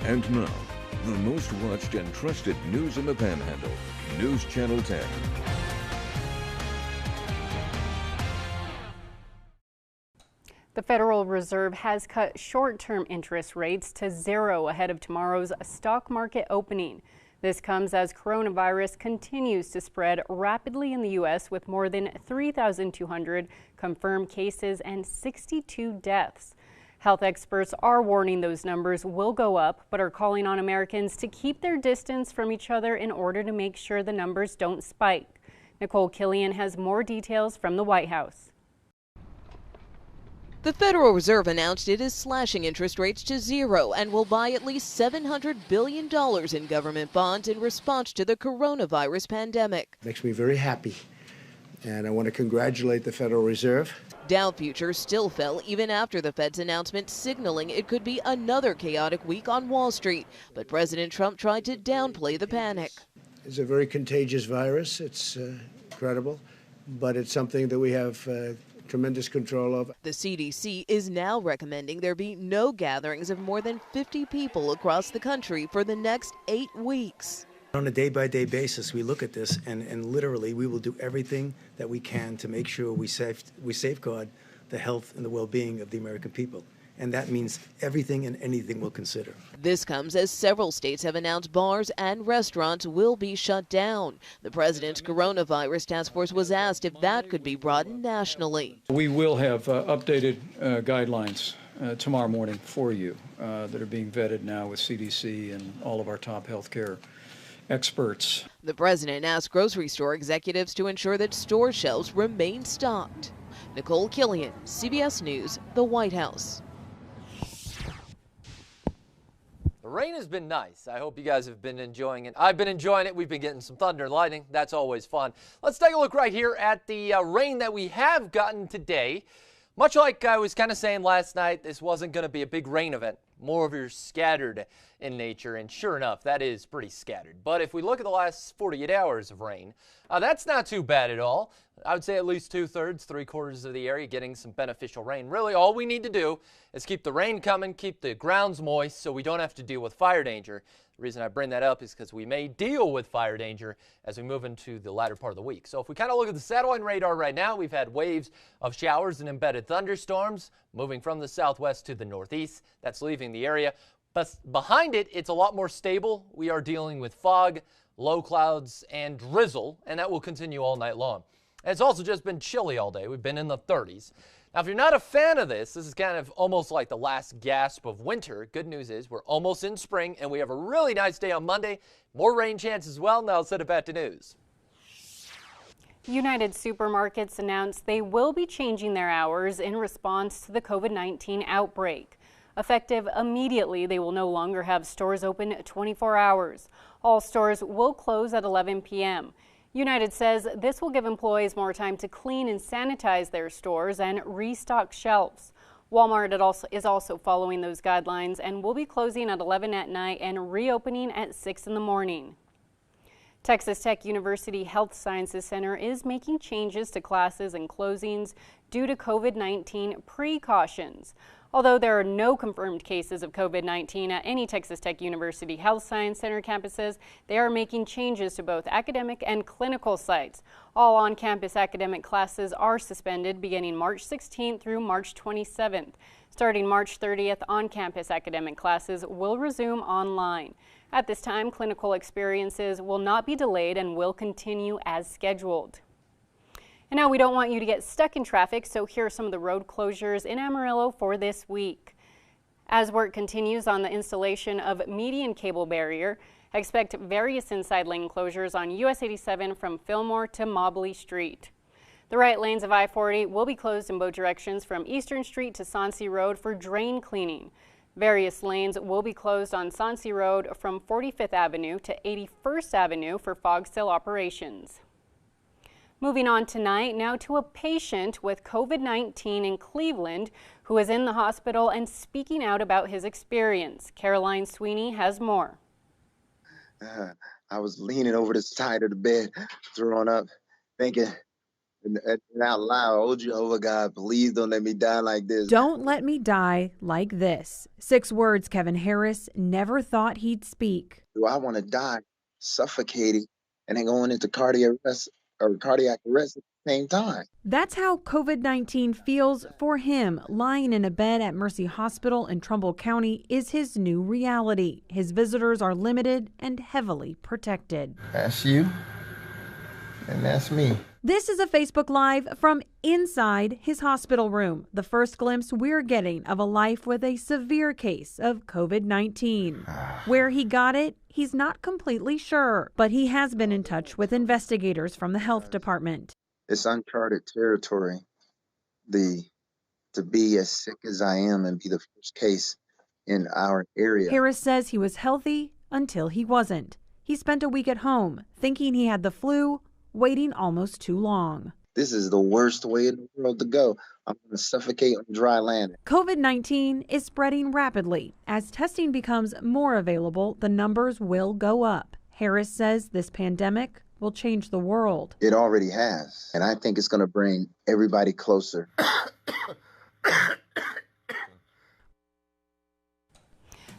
And now, the most watched and trusted news in the Panhandle, News Channel 10. The Federal Reserve has cut short-term interest rates to zero ahead of tomorrow's stock market opening. This comes as coronavirus continues to spread rapidly in the U.S. with more than 3,200 confirmed cases and 62 deaths. Health experts are warning those numbers will go up, but are calling on Americans to keep their distance from each other in order to make sure the numbers don't spike. Nicole Killian has more details from the White House. The Federal Reserve announced it is slashing interest rates to zero and will buy at least $700 billion in government bonds in response to the coronavirus pandemic. Makes me very happy, and I want to congratulate the Federal Reserve. Dow futures still fell even after the Fed's announcement, signaling it could be another chaotic week on Wall Street. But President Trump tried to downplay the panic. It's a very contagious virus. It's incredible, but it's something that we have tremendous control of. The CDC is now recommending there be no gatherings of more than 50 people across the country for the next 8 weeks. On a day-by-day basis, we look at this and literally we will do everything that we can to make sure we safeguard the health and the well-being of the American people. And that means everything and anything we'll consider. This comes as several states have announced bars and restaurants will be shut down. The president's coronavirus task force was asked if that could be broadened nationally. We will have updated guidelines tomorrow morning for you that are being vetted now with CDC and all of our top healthcare experts. The president asked grocery store executives to ensure that store shelves remain stocked. Nicole Killian, CBS News, the White House. The rain has been nice. I hope you guys have been enjoying it. I've been enjoying it. We've been getting some thunder and lightning. That's always fun. Let's take a look right here at the rain that we have gotten today. Much like I was kind of saying last night, this wasn't going to be a big rain event. More of your scattered in nature, and sure enough, that is pretty scattered. But if we look at the last 48 hours of rain, that's not too bad at all. I would say at least 2/3, 3/4 of the area getting some beneficial rain. Really, all we need to do is keep the rain coming, keep the grounds moist so we don't have to deal with fire danger. The reason I bring that up is because we may deal with fire danger as we move into the latter part of the week. So if we kind of look at the satellite radar right now, we've had waves of showers and embedded thunderstorms moving from the southwest to the northeast. That's leaving the area. But behind it, it's a lot more stable. We are dealing with fog, low clouds, and drizzle, and that will continue all night long. And it's also just been chilly all day. We've been in the 30s. Now, if you're not a fan of this is kind of almost like the last gasp of winter. Good news is we're almost in spring, and we have a really nice day on Monday. More rain chance as well. Now I'll send it back to news. United Supermarkets announced they will be changing their hours in response to the COVID-19 outbreak. Effective immediately, they will no longer have stores open 24 hours. All stores will close at 11 p.m. United says this will give employees more time to clean and sanitize their stores and restock shelves. Walmart is also following those guidelines and will be closing at 11 at night and reopening at 6 in the morning. Texas Tech University Health Sciences Center is making changes to classes and closings due to COVID-19 precautions. Although there are no confirmed cases of COVID-19 at any Texas Tech University Health Science Center campuses, they are making changes to both academic and clinical sites. All on-campus academic classes are suspended beginning March 16th through March 27th. Starting March 30th, on-campus academic classes will resume online. At this time, clinical experiences will not be delayed and will continue as scheduled. And now we don't want you to get stuck in traffic, so here are some of the road closures in Amarillo for this week. As work continues on the installation of median cable barrier, expect various inside lane closures on US 87 from Fillmore to Mobley Street. The right lanes of I-40 will be closed in both directions from Eastern Street to Soncy Road for drain cleaning. Various lanes will be closed on Soncy Road from 45th Avenue to 81st Avenue for fog seal operations. Moving on tonight, now to a patient with COVID-19 in Cleveland who is in the hospital and speaking out about his experience. Caroline Sweeney has more. I was leaning over the side of the bed, throwing up, thinking, And out loud, oh Jehovah God, please don't let me die like this. Don't let me die like this. 6 words Kevin Harris never thought he'd speak. Do I want to die suffocating and then going into cardiac arrest at the same time? That's how COVID-19 feels for him. Lying in a bed at Mercy Hospital in Trumbull County is his new reality. His visitors are limited and heavily protected. That's you, and that's me. This is a Facebook Live from inside his hospital room. The first glimpse we're getting of a life with a severe case of COVID-19. Where he got it, he's not completely sure, but he has been in touch with investigators from the health department. It's uncharted territory, to be as sick as I am and be the first case in our area. Harris says he was healthy until he wasn't. He spent a week at home, thinking he had the flu, waiting almost too long. This is the worst way in the world to go. I'm going to suffocate on dry land. COVID-19 is spreading rapidly. As testing becomes more available, the numbers will go up. Harris says this pandemic will change the world. It already has, and I think it's going to bring everybody closer.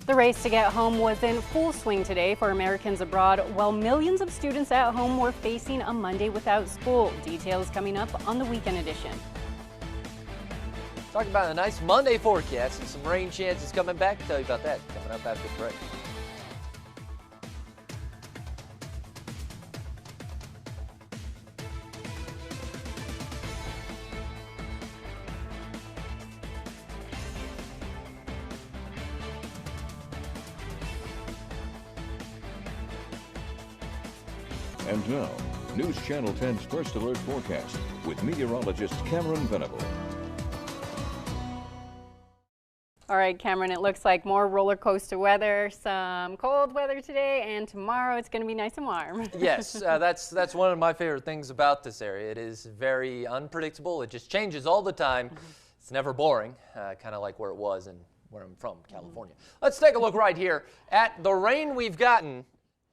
The race to get home was in full swing today for Americans abroad, while millions of students at home were facing a Monday without school. Details coming up on the weekend edition. Talk about a nice Monday forecast and some rain chances coming back. Tell you about that coming up after the break. And now, News Channel 10's First Alert Forecast with meteorologist Cameron Venable. All right, Cameron, it looks like more roller coaster weather, some cold weather today, and tomorrow it's going to be nice and warm. Yes, that's one of my favorite things about this area. It is very unpredictable. It just changes all the time. It's never boring, kind of like where it was and where I'm from, California. Let's take a look right here at the rain we've gotten.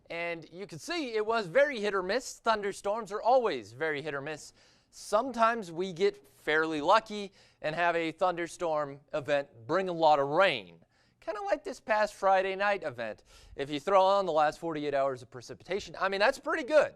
And you can see it was very hit or miss. Thunderstorms are always very hit or miss. Sometimes we get fairly lucky and have a thunderstorm event bring a lot of rain. Kind of like this past Friday night event. If you throw on the last 48 hours of precipitation, I mean, that's pretty good.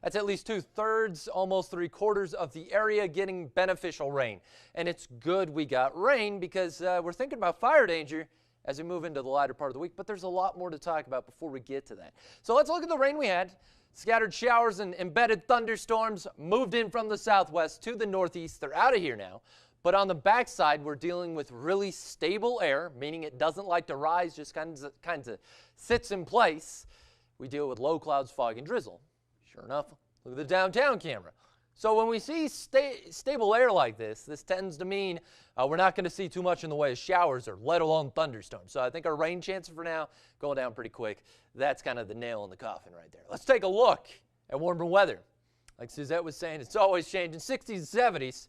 That's at least 2/3, almost 3/4 of the area getting beneficial rain. And it's good we got rain because we're thinking about fire danger as we move into the latter part of the week, but there's a lot more to talk about before we get to that. So let's look at the rain we had. Scattered showers and embedded thunderstorms moved in from the southwest to the northeast. They're out of here now. But on the backside, we're dealing with really stable air, meaning it doesn't like to rise, just kind of sits in place. We deal with low clouds, fog, and drizzle. Sure enough, look at the downtown camera. So when we see stable air like this tends to mean we're not going to see too much in the way of showers or let alone thunderstorms. So I think our rain chances for now going down pretty quick. That's kind of the nail in the coffin right there. Let's take a look at warmer weather. Like Suzette was saying, it's always changing, 60s and 70s.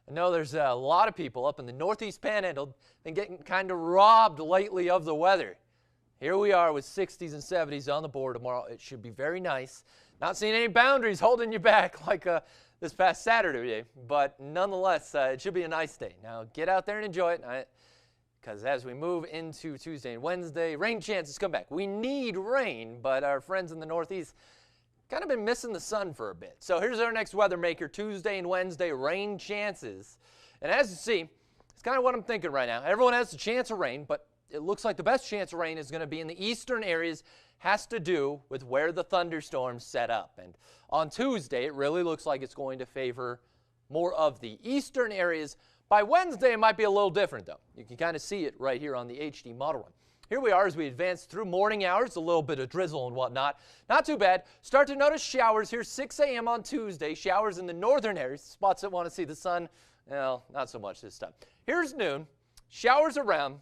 I know there's a lot of people up in the northeast panhandle been getting kind of robbed lately of the weather. Here we are with 60s and 70s on the board tomorrow. It should be very nice. Not seeing any boundaries holding you back like this past Saturday, but nonetheless, it should be a nice day. Now, get out there and enjoy it, because as we move into Tuesday and Wednesday, rain chances come back. We need rain, but our friends in the Northeast kind of been missing the sun for a bit. So here's our next weather maker, Tuesday and Wednesday, rain chances. And as you see, it's kind of what I'm thinking right now. Everyone has a chance of rain, but it looks like the best chance of rain is going to be in the eastern areas. Has to do with where the thunderstorms set up. And on Tuesday, it really looks like it's going to favor more of the eastern areas. By Wednesday, it might be a little different, though. You can kind of see it right here on the HD model run. Here we are as we advance through morning hours, a little bit of drizzle and whatnot. Not too bad. Start to notice showers here, 6 a.m. on Tuesday. Showers in the northern areas, spots that want to see the sun. Well, not so much this time. Here's noon. Showers around,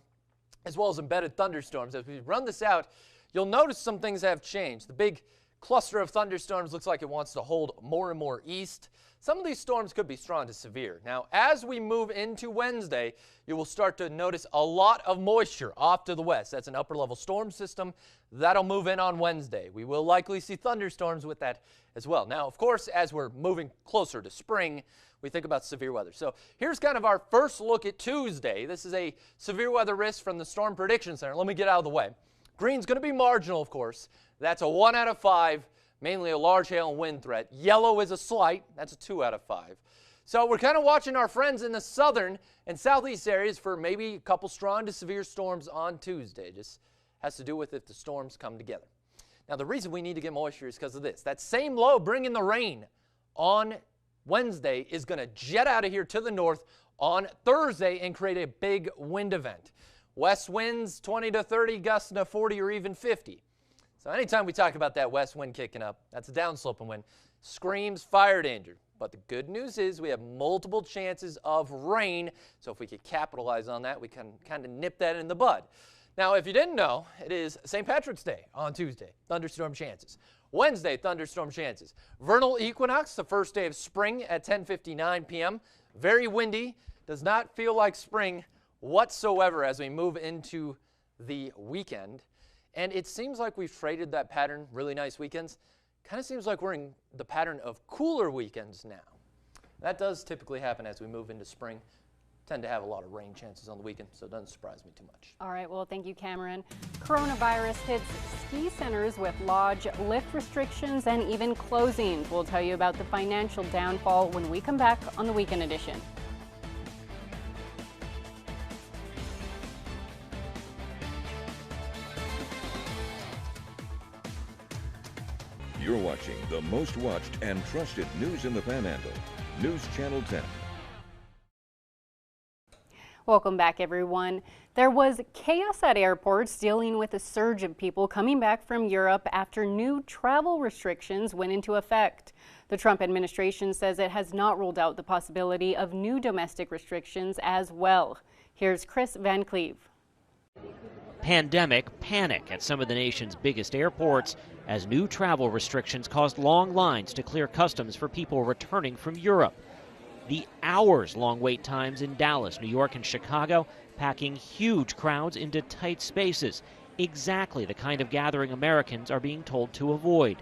as well as embedded thunderstorms. As we run this out, you'll notice some things have changed. The big cluster of thunderstorms looks like it wants to hold more and more east. Some of these storms could be strong to severe. Now, as we move into Wednesday, you will start to notice a lot of moisture off to the west. That's an upper-level storm system. That'll move in on Wednesday. We will likely see thunderstorms with that as well. Now, of course, as we're moving closer to spring, we think about severe weather. So here's kind of our first look at Tuesday. This is a severe weather risk from the Storm Prediction Center. Let me get out of the way. Green's going to be marginal, of course. That's a 1 out of 5. Mainly a large hail and wind threat. Yellow is a slight. That's a 2 out of 5. So we're kind of watching our friends in the southern and southeast areas for maybe a couple strong to severe storms on Tuesday. Just has to do with if the storms come together. Now, the reason we need to get moisture is because of this. That same low bringing the rain on Wednesday is going to jet out of here to the north on Thursday and create a big wind event. West winds 20 to 30, gusts to 40 or even 50. So anytime we talk about that west wind kicking up, that's a downsloping wind, screams fire danger. But the good news is we have multiple chances of rain. So if we could capitalize on that, we can kind of nip that in the bud. Now, if you didn't know, it is St. Patrick's Day on Tuesday, thunderstorm chances. Wednesday, thunderstorm chances. Vernal equinox, the first day of spring at 10:59 p.m. Very windy, does not feel like spring whatsoever as we move into the weekend. And it seems like we've traded that pattern, really nice weekends. Kind of seems like we're in the pattern of cooler weekends now. That does typically happen as we move into spring. Tend to have a lot of rain chances on the weekend, so it doesn't surprise me too much. All right, well, thank you, Cameron. Coronavirus hits ski centers with lodge lift restrictions and even closings. We'll tell you about the financial downfall when we come back on the Weekend Edition. You're watching the most watched and trusted news in the Panhandle, News Channel 10. Welcome back, everyone. There was chaos at airports dealing with a surge of people coming back from Europe after new travel restrictions went into effect. The Trump administration says it has not ruled out the possibility of new domestic restrictions as well. Here's Chris Van Cleve. Pandemic panic at some of the nation's biggest airports as new travel restrictions caused long lines to clear customs for people returning from Europe. The hours-long wait times in Dallas, New York, and Chicago, packing huge crowds into tight spaces, exactly the kind of gathering Americans are being told to avoid.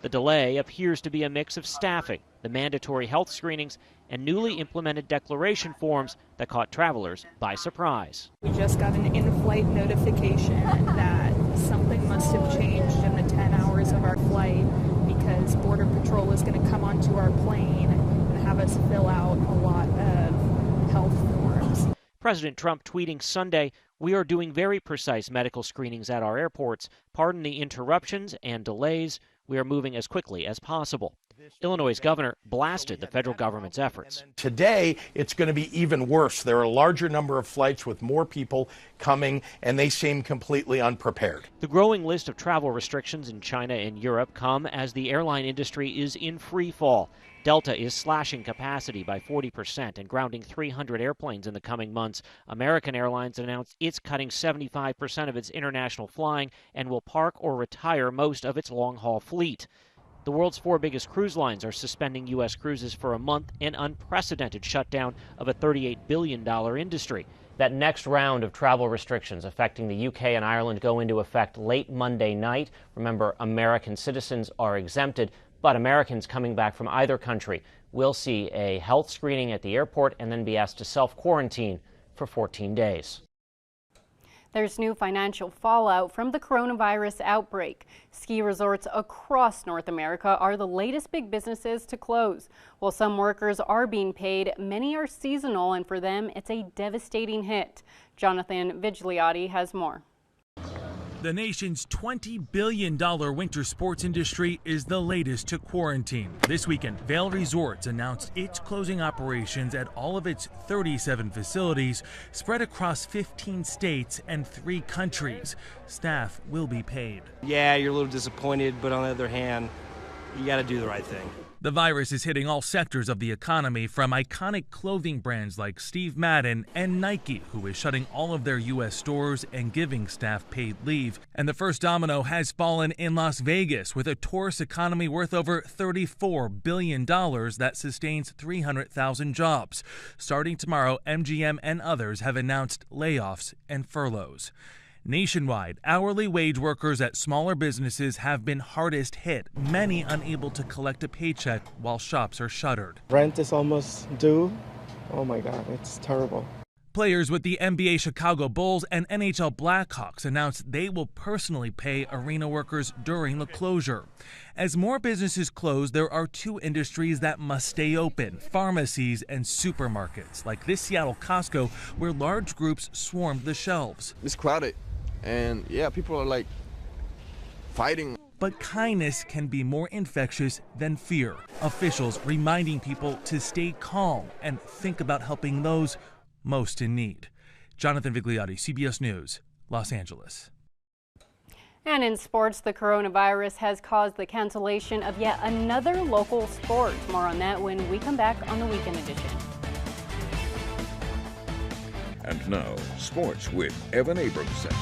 The delay appears to be a mix of staffing, the mandatory health screenings, and newly implemented declaration forms that caught travelers by surprise. We just got an in-flight notification that something must have changed in the 10 hours of our flight because Border Patrol is going to come onto our plane and have us fill out a lot of health forms. President Trump tweeting Sunday, "We are doing very precise medical screenings at our airports. Pardon the interruptions and delays. We are moving as quickly as possible." Illinois' governor blasted the federal government's efforts. Today, it's going to be even worse. There are a larger number of flights with more people coming, and they seem completely unprepared. The growing list of travel restrictions in China and Europe come as the airline industry is in free fall. Delta is slashing capacity by 40% and grounding 300 airplanes in the coming months. American Airlines announced it's cutting 75% of its international flying and will park or retire most of its long-haul fleet. The world's 4 biggest cruise lines are suspending U.S. cruises for a month, an unprecedented shutdown of a $38 billion industry. That next round of travel restrictions affecting the UK and Ireland go into effect late Monday night. Remember, American citizens are exempted, but Americans coming back from either country will see a health screening at the airport and then be asked to self-quarantine for 14 days. There's new financial fallout from the coronavirus outbreak. Ski resorts across North America are the latest big businesses to close. While some workers are being paid, many are seasonal, and for them, it's a devastating hit. Jonathan Vigliotti has more. The nation's $20 billion winter sports industry is the latest to quarantine. This weekend, Vail Resorts announced it's closing operations at all of its 37 facilities spread across 15 states and 3 countries. Staff will be paid. Yeah, you're a little disappointed, but on the other hand, you got to do the right thing. The virus is hitting all sectors of the economy, from iconic clothing brands like Steve Madden and Nike, who is shutting all of their U.S. stores and giving staff paid leave. And the first domino has fallen in Las Vegas, with a tourist economy worth over $34 billion that sustains 300,000 jobs. Starting tomorrow, MGM and others have announced layoffs and furloughs. Nationwide, hourly wage workers at smaller businesses have been hardest hit, many unable to collect a paycheck while shops are shuttered. Rent is almost due. Oh my God, it's terrible. Players with the NBA Chicago Bulls and NHL Blackhawks announced they will personally pay arena workers during the closure. As more businesses close, there are two industries that must stay open: pharmacies and supermarkets, like this Seattle Costco, where large groups swarmed the shelves. It's crowded. And yeah, people are like fighting. But kindness can be more infectious than fear. Officials reminding people to stay calm and think about helping those most in need. Jonathan Vigliotti, CBS News, Los Angeles. And in sports, the coronavirus has caused the cancellation of yet another local sport. More on that when we come back on the Weekend Edition. And now, sports with Evan Abramson.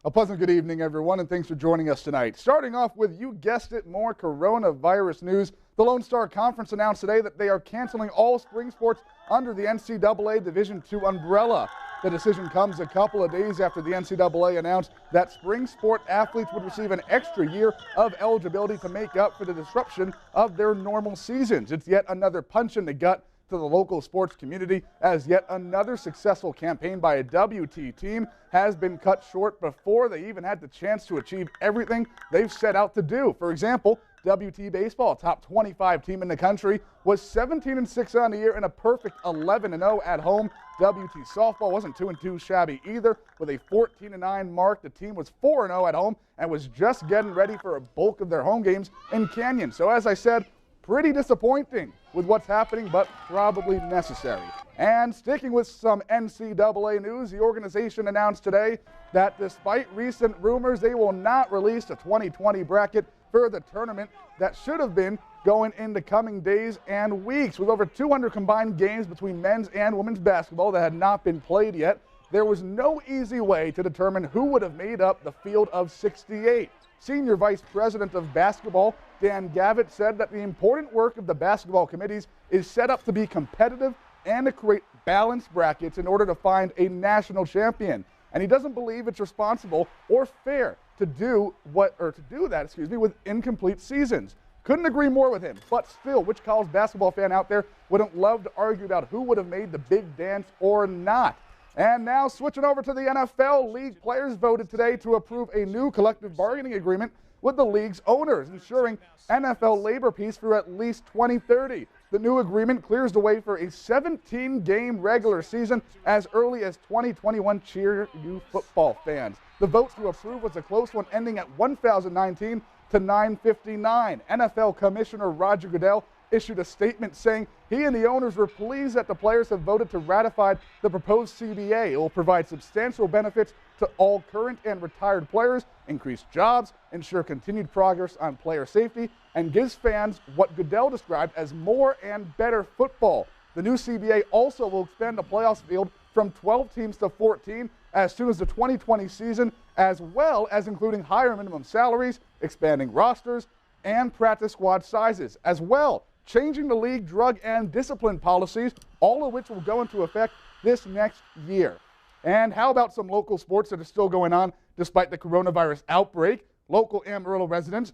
A pleasant good evening, everyone, and thanks for joining us tonight. Starting off with, you guessed it, more coronavirus news. The Lone Star Conference announced today that they are canceling all spring sports under the NCAA Division II umbrella. The decision comes a couple of days after the NCAA announced that spring sport athletes would receive an extra year of eligibility to make up for the disruption of their normal seasons. It's yet another punch in the gut to the local sports community, as yet another successful campaign by a WT team has been cut short before they even had the chance to achieve everything they've set out to do. For example, WT Baseball, top 25 team in the country, was 17-6 on the year and a perfect 11-0 at home. WT Softball wasn't 2-2 shabby either, with a 14-9 mark. The team was 4-0 at home and was just getting ready for a bulk of their home games in Canyon. So as I said, pretty disappointing with what's happening, but probably necessary. And sticking with some NCAA news, the organization announced today that despite recent rumors, they will not release a 2020 bracket for the tournament that should have been going in the coming days and weeks. With over 200 combined games between men's and women's basketball that had not been played yet, there was no easy way to determine who would have made up the field of 68. Senior Vice President of Basketball, Dan Gavitt, said that the important work of the basketball committees is set up to be competitive and to create balanced brackets in order to find a national champion. And he doesn't believe it's responsible or fair to do that with incomplete seasons. Couldn't agree more with him, but still, which college basketball fan out there wouldn't love to argue about who would have made the big dance or not? And now switching over to the NFL, league players voted today to approve a new collective bargaining agreement with the league's owners, ensuring NFL labor peace through at least 2030. The new agreement clears the way for a 17-game regular season as early as 2021. Cheer, you football fans. The vote to approve was a close one, ending at 1,019 to 959. NFL Commissioner Roger Goodell issued a statement saying he and the owners were pleased that the players have voted to ratify the proposed CBA. It will provide substantial benefits to all current and retired players, increase jobs, ensure continued progress on player safety, and gives fans what Goodell described as more and better football. The new CBA also will expand the playoffs field from 12 teams to 14 as soon as the 2020 season, as well as including higher minimum salaries, expanding rosters, and practice squad sizes, as well changing the league drug and discipline policies, all of which will go into effect this next year. And how about some local sports that are still going on despite the coronavirus outbreak? Local Amarillo residents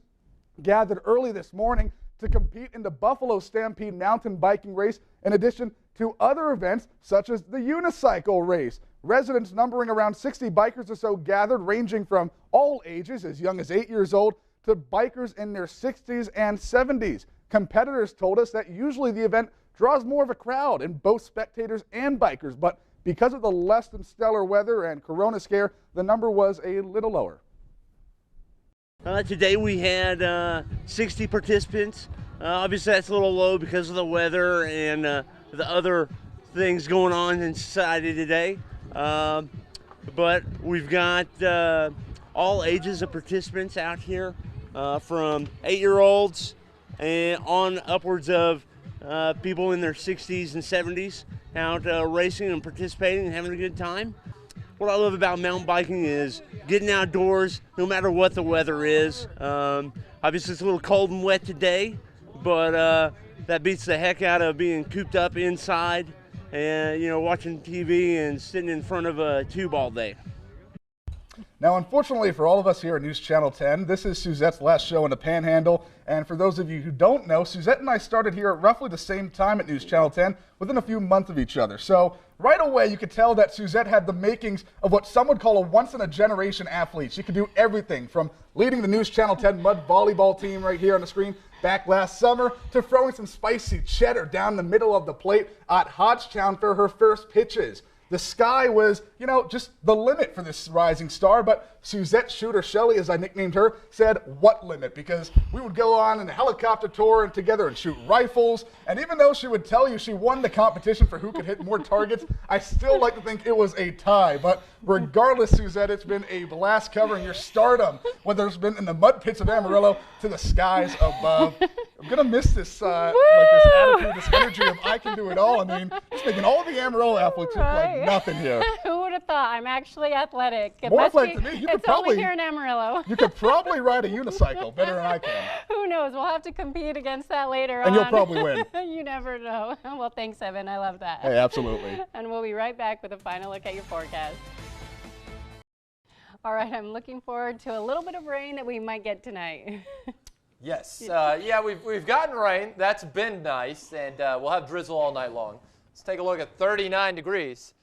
gathered early this morning to compete in the Buffalo Stampede mountain biking race, in addition to other events such as the unicycle race. Residents numbering around 60 bikers or so gathered, ranging from all ages, as young as 8 years old, to bikers in their 60s and 70s. Competitors told us that usually the event draws more of a crowd in both spectators and bikers, but because of the less than stellar weather and corona scare, the number was a little lower. Today we had 60 participants. Obviously that's a little low because of the weather and the other things going on in society today. But we've got all ages of participants out here. from 8-year-olds and on upwards of people in their 60s and 70s out racing and participating and having a good time. What I love about mountain biking is getting outdoors no matter what the weather is. Obviously it's a little cold and wet today, but that beats the heck out of being cooped up inside and, you know, watching TV and sitting in front of a tube all day. Now, unfortunately for all of us here at News Channel 10, this is Suzette's last show in the Panhandle. And for those of you who don't know, Suzette and I started here at roughly the same time at News Channel 10, within a few months of each other. So right away, you could tell that Suzette had the makings of what some would call a once-in-a-generation athlete. She could do everything from leading the News Channel 10 mud volleyball team right here on the screen back last summer to throwing some spicy cheddar down the middle of the plate at Hodgetown for her first pitches. The sky was, you know, just the limit for this rising star, but Suzette Shooter Shelley, as I nicknamed her, said, what limit? Because we would go on a helicopter tour and together and shoot rifles, and even though she would tell you she won the competition for who could hit more targets, I still like to think it was a tie. But regardless, Suzette, it's been a blast covering your stardom, whether it's been in the mud pits of Amarillo to the skies above. I'm going to miss this, like this attitude, this energy of I can do it all. I mean, just making all the Amarillo athletes look like nothing here. Who would have thought? I'm actually athletic. More athletic than me. You could probably, only here in Amarillo. You could probably ride a unicycle better than I can. Who knows? We'll have to compete against that later on. And you'll probably win. You never know. Well, thanks, Evan. I love that. Hey, absolutely. And we'll be right back with a final look at your forecast. All right, I'm looking forward to a little bit of rain that we might get tonight. Yes, yeah, we've gotten rain. That's been nice, and we'll have drizzle all night long. Let's take a look at 39 degrees.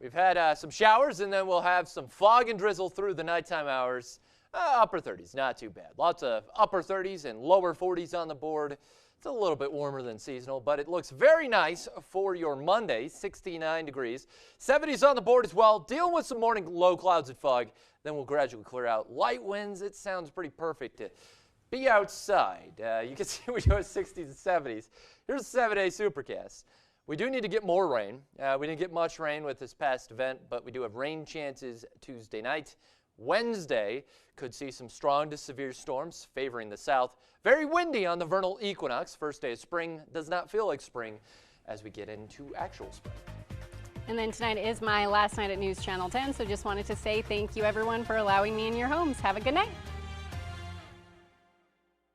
We've had some showers, and then we'll have some fog and drizzle through the nighttime hours. Upper 30s, not too bad. Lots of upper 30s and lower 40s on the board. It's a little bit warmer than seasonal, but it looks very nice for your Monday, 69 degrees. 70s on the board as well. Dealing with some morning low clouds and fog. Then we'll gradually clear out. Light winds, it sounds pretty perfect to be outside. You can see we go 60s and 70s. Here's a 7-day supercast. We do need to get more rain. We didn't get much rain with this past event, but we do have rain chances Tuesday night. Wednesday could see some strong to severe storms favoring the south. Very windy on the vernal equinox. First day of spring does not feel like spring as we get into actual spring. And then tonight is my last night at News Channel 10, so just wanted to say thank you everyone for allowing me in your homes. Have a good night.